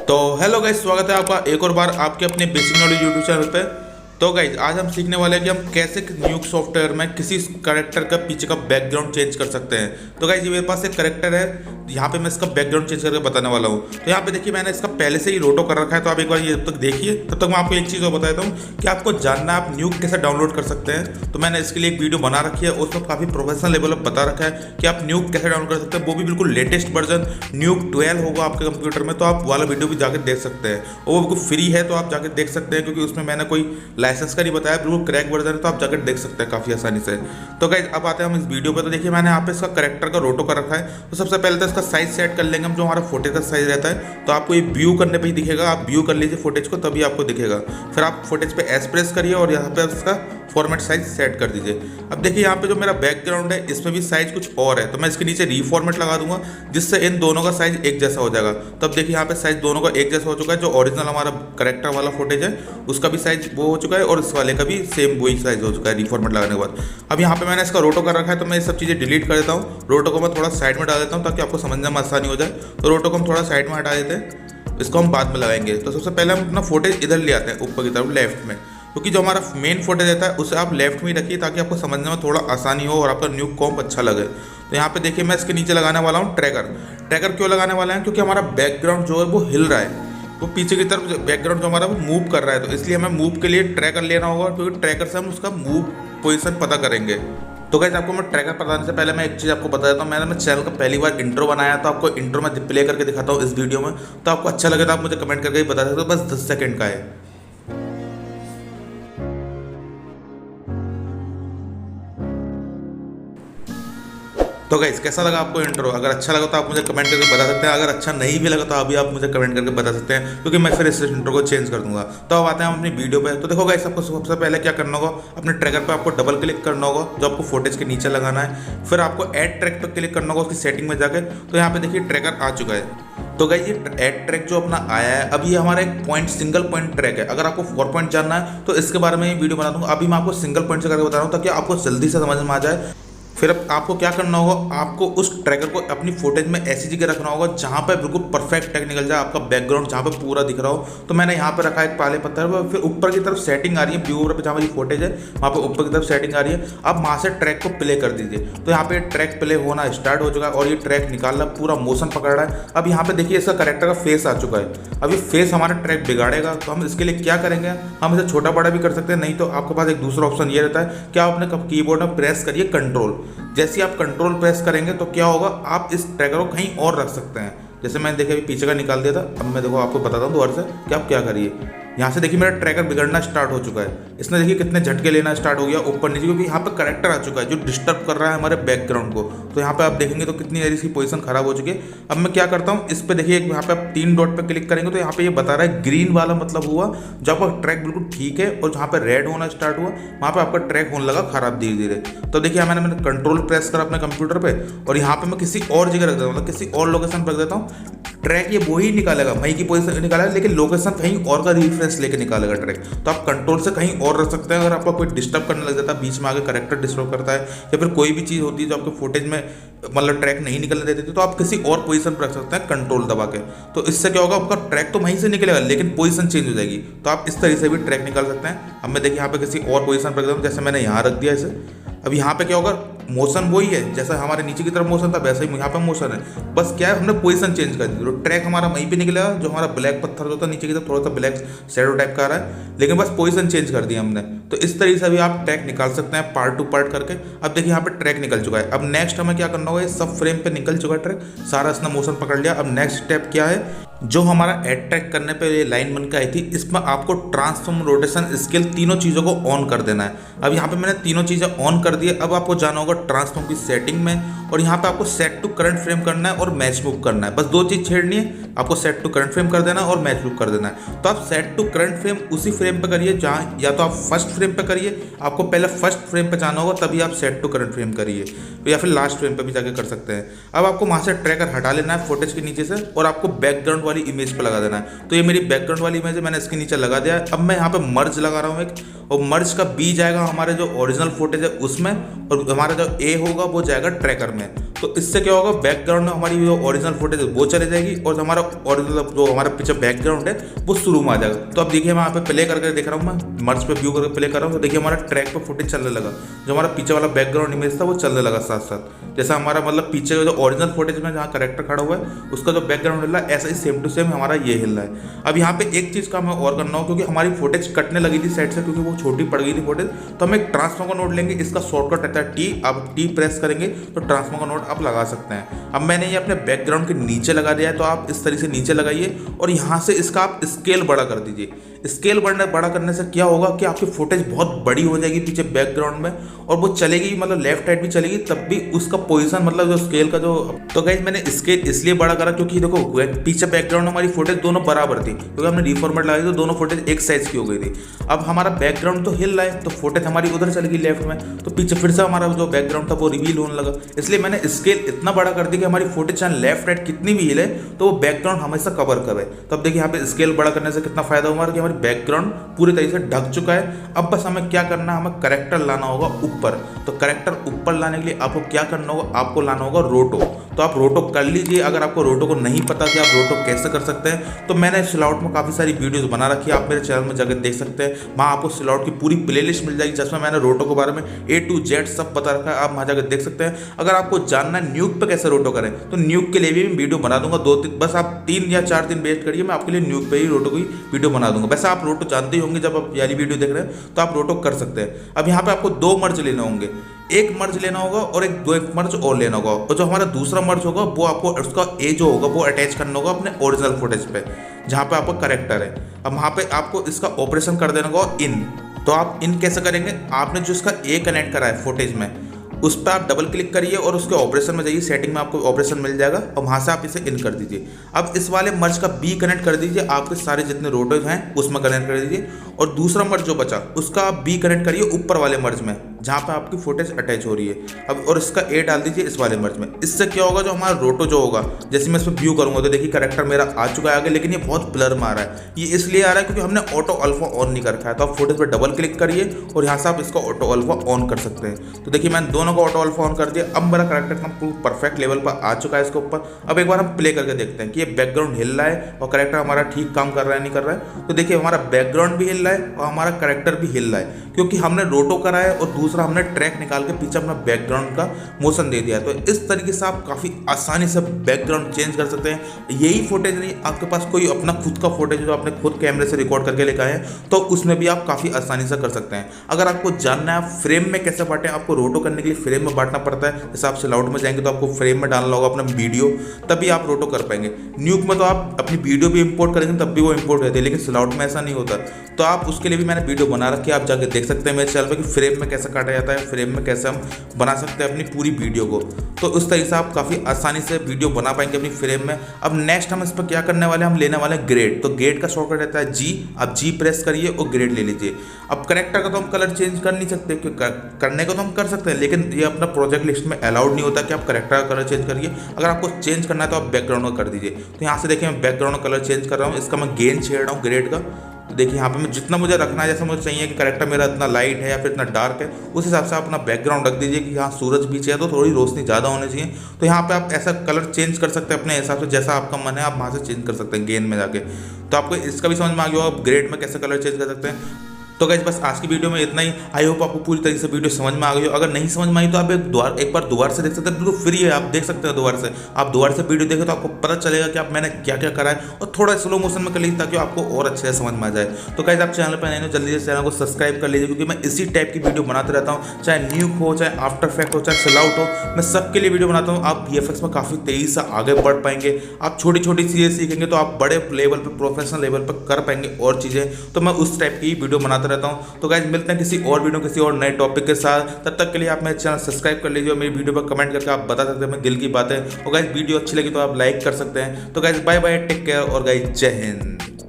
तो hello guys, स्वागत है आपका एक और बार आपके अपने बेसिक नॉलेज यूट्यूब चैनल पे। तो गाइस आज हम सीखने वाले हैं कि हम कैसे न्यूक सॉफ्टवेयर में किसी कैरेक्टर का पीछे का बैकग्राउंड चेंज कर सकते हैं। तो गाइस ये मेरे पास एक कैरेक्टर है, यहाँ पे मैं इसका बैकग्राउंड चेंज करके बताने वाला हूँ। तो यहाँ पे देखिए मैंने इसका पहले से ही रोटो कर रखा है, तो आप एक बार ये तक देखिए। तब तक मैं आपको एक चीज़ और बता देता हूँ कि आपको जानना है आप न्यूक कैसे डाउनलोड कर सकते हैं। तो मैंने इसके लिए एक वीडियो बना रखी है, उसमें काफ़ी प्रोफेशनल लेवल पर बता रखा है कि आप न्यूक कैसे डाउनलोड कर सकते हैं। वो भी बिल्कुल लेटेस्ट वर्जन न्यूक 12 होगा आपके कंप्यूटर में, तो आप वाला वीडियो भी जाकर देख सकते हैं। और वो बिल्कुल फ्री है, तो आप जाकर देख सकते हैं, क्योंकि उसमें मैंने कोई लाइसेंस का नहीं बताया, बिल्कुल क्रैक वर्जन है, तो आप जाकर देख सकते हैं काफ़ी आसानी से। तो गाइस अब आते हैं हम इस वीडियो पे। तो देखिए मैंने यहाँ पे इसका कैरेक्टर का रोटो कर रखा है। तो सबसे पहले तो इसका साइज सेट कर लेंगे हम, जो हमारा फुटेज का साइज रहता है। तो आपको ये व्यू करने पे ही दिखेगा, आप व्यू कर लीजिए फुटेज को, तभी आपको दिखेगा। फिर आप फुटेज पे एस प्रेस करिए और यहाँ पे इसका फॉर्मेट साइज सेट कर दीजिए। अब देखिए यहाँ पे जो मेरा बैकग्राउंड है इसमें भी साइज कुछ और है, तो मैं इसके नीचे रीफॉर्मेट लगा दूंगा, जिससे इन दोनों का साइज एक जैसा हो जाएगा। तब देखिए यहाँ पे साइज दोनों का एक जैसा हो चुका है। जो ओरिजिनल हमारा कैरेक्टर वाला फुटेज है उसका भी साइज वो हो चुका है, और इस वाले का भी सेम वही साइज हो चुका है रीफॉर्मेट लगाने के बाद। अब यहाँ पे मैंने इसका रोटो कर रखा है, तो मैं ये सब चीज़ें डिलीट कर देता हूँ। रोटो को मैं थोड़ा साइड में डाल देता हूँ ताकि आपको समझने में आसानी हो जाए। तो रोटो को हम थोड़ा साइड में हटा देते हैं, इसको हम बाद में लगाएंगे। तो सबसे पहले हम अपना फुटेज इधर ले आते हैं ऊपर की तरफ लेफ्ट में, क्योंकि जो हमारा मेन फुटेज रहता है उसे आप लेफ्ट में ही रखिए ताकि आपको समझने में थोड़ा आसानी हो और आपका न्यूक कॉम्प अच्छा लगे। तो यहाँ पे देखिए मैं इसके नीचे लगाने वाला हूँ ट्रैकर। ट्रैकर क्यों लगाने वाला है? क्योंकि हमारा बैकग्राउंड जो है वो हिल रहा है, वो पीछे की तरफ बैकग्राउंड जो हमारा वो मूव कर रहा है, तो इसलिए हमें मूव के लिए ट्रैकर लेना होगा, क्योंकि ट्रैकर से हम उसका मूव पोजीशन पता करेंगे। तो गाइस आपको मैं ट्रैकर बताने से पहले मैं एक चीज़ आपको बता देता हूँ। मैंने चैनल का पहली बार इंट्रो बनाया, तो आपको इंट्रो में प्ले करके दिखाता हूँ इस वीडियो में। तो आपको अच्छा लगे तो आप मुझे कमेंट करके बता सकते हो, बस 10 सेकंड का है। तो गाइस कैसा लगा आपको इंट्रो? अगर अच्छा लगा तो आप मुझे कमेंट करके बता सकते हैं, अगर अच्छा नहीं भी लगा तो अभी आप मुझे कमेंट करके बता सकते हैं, क्योंकि मैं फिर इस इंट्रो को चेंज कर दूंगा। तो अब आते हैं हम अपनी वीडियो पे। तो देखो गाइस आपको सबसे पहले क्या करना होगा, अपने ट्रैकर पे आपको डबल क्लिक करना होगा, जो आपको फुटेज के नीचे लगाना है। फिर आपको ऐड ट्रैक पर क्लिक करना होगा उसकी सेटिंग में जाके। तो यहाँ पे देखिए ट्रैकर आ चुका है। तो गाइस ये ऐड ट्रैक जो अपना आया है, अब ये हमारा एक पॉइंट सिंगल पॉइंट ट्रैक है। अगर आपको 4 पॉइंट जानना है तो इसके बारे में ये वीडियो बना दूंगा। अभी मैं आपको सिंगल पॉइंट से करके बता रहा हूँ ताकि आपको जल्दी से समझ में आ जाए। फिर अब आपको क्या करना होगा, आपको उस ट्रैकर को अपनी फुटेज में ऐसी जगह रखना होगा जहाँ पर बिल्कुल परफेक्ट ट्रैक निकल जाए, आपका बैकग्राउंड जहाँ पे पूरा दिख रहा हो। तो मैंने यहाँ पे रखा है एक पाले पत्थर पर, फिर ऊपर की तरफ सेटिंग आ रही है, व्यू पे जहाँ मेरी फुटेज है वहाँ पे ऊपर की तरफ सेटिंग आ रही है। अब वहाँ से ट्रैक को प्ले कर दीजिए। तो यहाँ पे ट्रैक प्ले होना स्टार्ट हो चुका है और ये ट्रैक निकाल रहा है, पूरा मोशन पकड़ रहा है। अब यहाँ पे देखिए इसका कैरेक्टर का फेस आ चुका है। अब ये फेस हमारा ट्रैक बिगाड़ेगा, तो हम इसके लिए क्या करेंगे, हम इसे छोटा बड़ा भी कर सकते हैं, नहीं तो आपके पास एक दूसरा ऑप्शन ये रहता है कि आप अपने कीबोर्ड में प्रेस करिए कंट्रोल। जैसे आप कंट्रोल प्रेस करेंगे तो क्या होगा, आप इस ट्रैकर को कहीं और रख सकते हैं। जैसे मैंने देखिए अभी पीछे का निकाल दिया था। अब मैं देखो आपको बताता हूँ दोबारा से कि आप क्या करिए। यहाँ से देखिए मेरा ट्रैकर बिगड़ना स्टार्ट हो चुका है। इसने देखिए कितने झटके लेना स्टार्ट हो गया ऊपर नीचे, क्योंकि यहाँ पे कैरेक्टर आ चुका है जो डिस्टर्ब कर रहा है हमारे बैकग्राउंड को। तो यहाँ पे आप देखेंगे तो कितनी देर इसकी पोजीशन खराब हो चुकी है। अब मैं क्या करता हूँ, इस पे देखिए यहाँ पे आप 3 डॉट पे क्लिक करेंगे तो यहाँ पे ये बता रहा है ग्रीन वाला मतलब हुआ जब आपका ट्रैक बिल्कुल ठीक है, और जहाँ पे रेड होना स्टार्ट हुआ वहाँ पे आपका ट्रैक होने लगा खराब धीरे धीरे। तो देखिए मैंने कंट्रोल प्रेस करा अपने कंप्यूटर पे, और यहाँ पे मैं किसी और जगह रख देता हूँ, मतलब किसी और लोकेशन पर रख देता हूँ। ट्रैक ये वही निकालेगा, वहीं की पोजीशन निकालेगा, लेकिन लोकेशन कहीं और का रेफरेंस लेके निकालेगा ट्रैक। तो आप कंट्रोल से कहीं और रख सकते हैं। अगर आपका कोई डिस्टर्ब करने लग जाता है, बीच में आगे कैरेक्टर डिस्टर्ब करता है, या फिर कोई भी चीज़ होती है जो आपके फुटेज में मतलब ट्रैक नहीं निकलने देती थी, तो आप किसी और पोजीशन पर रख सकते हैं कंट्रोल दबा के। तो इससे क्या होगा, आपका ट्रैक तो वहीं से निकलेगा लेकिन पोजीशन चेंज हो जाएगी। तो आप इस तरीके से भी ट्रैक निकाल सकते हैं। अब मैं देखिए यहाँ पे किसी और पोजीशन पर रख देता हूँ, जैसे मैंने यहाँ रख दिया इसे। अब यहाँ पे क्या होगा, मोशन वही है जैसा हमारे नीचे की तरफ मोशन था वैसा ही यहाँ पे मोशन है, बस क्या है हमने पोजीशन चेंज कर दी। तो ट्रैक हमारा वहीं पे निकलेगा, जो हमारा ब्लैक पत्थर जो था नीचे की तरफ थोड़ा सा ब्लैक शैडो टाइप का आ रहा है, लेकिन बस पोजीशन चेंज कर दी हमने। तो इस तरीके से भी आप ट्रैक निकाल सकते हैं पार्ट टू पार्ट करके। अब देखिए यहाँ पे ट्रैक निकल चुका है। अब नेक्स्ट हमें क्या करना होगा, सब फ्रेम पे निकल चुका है ट्रैक, सारा इसने मोशन पकड़ लिया। अब नेक्स्ट स्टेप क्या है, जो हमारा एड ट्रैक करने पे ये लाइन बन के आई थी, इसमें आपको ट्रांसफॉर्म, रोटेशन, स्केल तीनों चीज़ों को ऑन कर देना है। अब यहाँ पे मैंने तीनों चीज़ें ऑन कर दी है। अब आपको जाना होगा ट्रांसफॉर्म की सेटिंग में, और यहाँ पे आपको सेट टू करंट फ्रेम करना है और मैच मूव करना है। बस 2 चीज़ छेड़नी है, आपको सेट टू करंट फ्रेम कर देना और मैच मूव कर देना है। तो आप सेट टू करंट फ्रेम उसी फ्रेम पे करिए जहाँ, या तो आप फर्स्ट फ्रेम पे करिए, आपको पहले फर्स्ट फ्रेम पे जाना होगा तभी आप सेट टू करंट फ्रेम करिए, या फिर लास्ट फ्रेम पे भी जाके कर सकते हैं। अब आपको वहाँ से ट्रैकर हटा लेना है फुटेज के नीचे से, और आपको बैकग्राउंड वाली इमेज पे लगा देना है। तो ये मेरी बैकग्राउंड वाली इमेज है, मैंने इसके नीचे लगा दिया है। अब मैं यहाँ पे मर्ज लगा रहा हूँ एक, और मर्ज का बी जाएगा हमारे जो ओरिजिनल फुटेज है उसमें, और हमारा जो ए होगा वो जाएगा ट्रैकर में। तो इससे क्या होगा, बैकग्राउंड में हमारी जो ओरिजिनल फुटेज है वो चले जाएगी और हमारा ओरिजिनल जो हमारा पीछे बैकग्राउंड है वो शुरू में आ जाएगा। तो अब देखिए मैं यहाँ पे प्ले करके देख रहा हूँ, मैं मर्ज पे व्यू करके प्ले कर रहा हूँ, तो देखिए हमारा ट्रैक पे फुटेज चलने लगा, जो हमारा पीछे वाला बैकग्राउंड इमेज था वो चलने लगा साथ साथ। जैसा हमारा मतलब पीछे जो ओरिजिनल फुटेज में जहाँ करेक्टर खड़ा हुआ है उसका जो बैकग्राउंड हिल रहा है, ऐसा ही सेम टू सेम हमारा ये हिल रहा है। अब यहाँ पे एक चीज़ का हमें और करना हो, क्योंकि हमारी फुटेज कटने लगी थी साइड से, क्योंकि वो छोटी पड़ गई थी फुटेज, तो हम एक ट्रांसफॉर्म का नोट लेंगे। इसका शॉर्टकट रहता है टी। आप टी प्रेस करेंगे तो ट्रांसफॉर्म का नोट आप लगा सकते हैं। अब मैंने ये अपने बैकग्राउंड के नीचे लगा दिया है, तो आप इस तरीके से नीचे लगाइए और यहाँ से इसका आप स्केल बड़ा कर दीजिए। स्केल बड़ा करने से क्या होगा कि आपकी फुटेज बहुत बड़ी हो जाएगी पीछे बैकग्राउंड में, और वो चलेगी मतलब लेफ्ट राइट भी चलेगी, तब भी उसका पोजीशन मतलब जो स्केल का जो। तो गाइस मैंने स्केल इसलिए बड़ा करा क्योंकि देखो पीछे बैकग्राउंड हमारी फुटेज दोनों बराबर थी, क्योंकि हमने रिफॉर्मेट लगाई तो दोनों फुटेज एक साइज की हो गई थी। अब हमारा बैकग्राउंड तो हिल रहा है तो फुटेज हमारी उधर चल गई लेफ्ट में, तो पीछे फिर से हमारा जो बैकग्राउंड था वो रिवील होने लगा। इसलिए मैंने स्केल इतना बड़ा कर दिया कि हमारी फुटेज चाहे लेफ्ट राइट कितनी भी हिले तो वो बैकग्राउंड हमेशा कवर करे। तो अब देखिए यहाँ पे स्केल बड़ा करने से कितना फायदा हुआ कि हमारी बैकग्राउंड पूरी तरीके से ढक चुका है। अब बस हमें क्या करना है, हमें करेक्टर लाना होगा ऊपर। तो करेक्टर ऊपर लाने के लिए आपको क्या करना होगा, आपको लाना होगा रोटो। तो आप रोटो कर लीजिए। अगर आपको रोटो को नहीं पता कि आप रोटो कैसे कर सकते हैं, तो मैंने स्लॉट में काफ़ी सारी वीडियोस बना रखी है, आप मेरे चैनल में जाकर देख सकते हैं। वहाँ आपको स्लॉट की पूरी प्लेलिस्ट मिल जाएगी जिसमें मैंने रोटो के बारे में A to Z सब बता रखा है, आप वहाँ जाकर देख सकते हैं। अगर आपको जानना है न्यूक पे कैसे रोटो करें, तो न्यूक के लिए भी वीडियो बना दूंगा। बस आप 3 या 4 दिन वेट करिए, मैं आपके लिए न्यूक पे ही रोटो की वीडियो बना दूंगा। वैसे आप रोटो जानते ही होंगे, जब आप यारी वीडियो देख रहे हैं तो आप रोटो कर सकते हैं। अब यहाँ पे आपको 2 मर्ज लेने होंगे, एक मर्ज लेना होगा और एक मर्ज और लेना होगा। और जो हमारा दूसरा मर्ज होगा वो आपको उसका ए जो होगा वो अटैच करना होगा अपने ओरिजिनल फुटेज पे जहाँ पे आपका करेक्टर है। अब वहाँ पे आपको इसका ऑपरेशन कर देना होगा इन। तो आप इन कैसे करेंगे, आपने जो इसका ए कनेक्ट करा है फुटेज में उस पर आप डबल क्लिक करिए और उसके ऑपरेशन में जाइए, सेटिंग में आपको ऑपरेशन मिल जाएगा और वहाँ से आप इसे इन कर दीजिए। अब इस वाले मर्ज का बी कनेक्ट कर दीजिए, आपके सारे जितने रोटोज हैं उसमें कनेक्ट कर दीजिए, और दूसरा मर्ज जो बचा उसका आप बी कनेक्ट करिए ऊपर वाले मर्ज में जहाँ पे आपकी फुटेज अटैच हो रही है। अब और इसका ए डाल दीजिए इस वाले मर्ज में। इससे क्या होगा, जो हमारा रोटो जो होगा, जैसे मैं इस पर व्यू करूँगा तो देखिए करेक्टर मेरा आ चुका है आगे, लेकिन ये बहुत ब्लर में आ रहा है। ये इसलिए आ रहा है क्योंकि हमने ऑटो अल्फा ऑन नहीं कर रखा है। तो आप फुटेज पर डबल क्लिक करिए और यहाँ से आप इसका ऑटो अल्फा ऑन कर सकते हैं। तो देखिए मैंने दोनों का ऑटो अल्फा ऑन कर दिया। अब मेरा करेक्टर एकदम परफेक्ट लेवल पर आ चुका है इसके ऊपर। अब एक बार हम प्ले करके देखते हैं कि ये बैकग्राउंड हिल रहा है और करेक्टर हमारा ठीक काम कर रहा है नहीं कर रहा है। तो देखिए हमारा बैकग्राउंड भी हिल रहा है और हमारा करेक्टर भी हिल रहा है, क्योंकि हमने रोटो करा है और दूसरा हमने ट्रैक निकाल के पीछे अपना बैकग्राउंड का मोशन दे दिया है। तो इस तरीके से आप काफ़ी आसानी से बैकग्राउंड चेंज कर सकते हैं। यही फुटेज नहीं, आपके पास कोई अपना खुद का फुटेज जो आपने खुद कैमरे से रिकॉर्ड करके लेकर आए हैं तो उसमें भी आप काफ़ी आसानी से कर सकते हैं। अगर आपको जानना है फ्रेम में कैसे बांटें, आपको रोटो करने के लिए फ्रेम में बांटना पड़ता है। जैसे आप स्लाउट में जाएंगे तो आपको फ्रेम में डालना होगा अपना वीडियो, तभी आप रोटो कर पाएंगे। न्यूक में तो आप अपनी वीडियो भी इंपोर्ट करेंगे तब भी वो इंपोर्ट रहती है, लेकिन स्लाउट में ऐसा नहीं होता। तो आप उसके लिए भी मैंने वीडियो बना रखी है, आप जाके देख सकते हैं मेरे चैनल पर कि फ्रेम में कैसे काटा जाता है, फ्रेम में कैसे हम बना सकते हैं अपनी पूरी वीडियो को। तो उस तरीके से आप काफ़ी आसानी से वीडियो बना पाएंगे अपनी फ्रेम में। अब नेक्स्ट हम इस पर क्या करने वाले हैं, हम लेने वाले हैं ग्रेड। तो ग्रेड का शॉर्टकट रहता है जी, आप जी प्रेस करिए और ग्रेड ले लीजिए। अब करेक्टर का तो हम कलर चेंज कर नहीं सकते, करने को तो हम कर सकते हैं, लेकिन ये अपना प्रोजेक्ट लिस्ट में अलाउड नहीं होता कि आप करेक्टर का कलर चेंज करिए। अगर आपको चेंज करना है तो आप बैकग्राउंड का कर दीजिए। तो यहाँ से देखिए मैं बैकग्राउंड का कलर चेंज कर रहा हूँ, इसका मैं गेन छेड़ रहा हूँ ग्रेड का। तो देखिए यहाँ पे मैं जितना मुझे रखना है, जैसे मुझे चाहिए कि करेक्टर मेरा इतना लाइट है या फिर इतना डार्क है, उस हिसाब से आप अपना बैकग्राउंड रख दीजिए कि यहाँ सूरज पीछे है तो थोड़ी रोशनी ज़्यादा होनी चाहिए। तो यहाँ पे आप ऐसा कलर चेंज कर सकते हैं अपने हिसाब से, जैसा आपका मन है आप वहाँ से चेंज कर सकते हैं गेन में जाके। तो आपको इसका भी समझ में आ गया होगा ग्रेड में कैसे कलर चेंज कर सकते हैं। तो गाइस बस आज की वीडियो में इतना ही। आई होप आपको पूरी तरीके से वीडियो समझ में आ गई हो। अगर नहीं समझ में आई तो आप एक बार दोबारा से देख सकते हैं, बिल्कुल फ्री है, आप देख सकते हैं दोबारा से। आप दोबारा से वीडियो देखें तो आपको पता चलेगा कि आप मैंने क्या क्या करा है, और थोड़ा स्लो मोशन में कर लीजिए ताकि आपको और अच्छे से समझ में आ जाए। तो गाइस आप चैनल पर नए हो जल्दी से चैनल को सब्सक्राइब कर लीजिए, क्योंकि मैं इसी टाइप की वीडियो बनाते रहता हूँ, चाहे न्यूक हो, चाहे आफ्टर इफेक्ट हो, चाहे स्लाउट हो, मैं सबके लिए वीडियो बनाता हूँ। आप VFX में काफ़ी तेज़ी से आगे बढ़ पाएंगे, आप छोटी छोटी चीज़ें सीखेंगे तो आप बड़े लेवल पर प्रोफेशनल लेवल पर कर पाएंगे और चीज़ें। तो मैं उस टाइप की वीडियो बनाता रहता हूँ। तो गाइस मिलते हैं किसी और वीडियो किसी और नए टॉपिक के साथ। तब तक के लिए आप मेरे चैनल सब्सक्राइब कर लीजिए और मेरी वीडियो पर कमेंट करके आप बता सकते हैं मेरे दिल की बातें। और गाइस वीडियो अच्छी लगी तो आप लाइक कर सकते हैं। तो guys bye bye, take care और गाइस जय हिंद।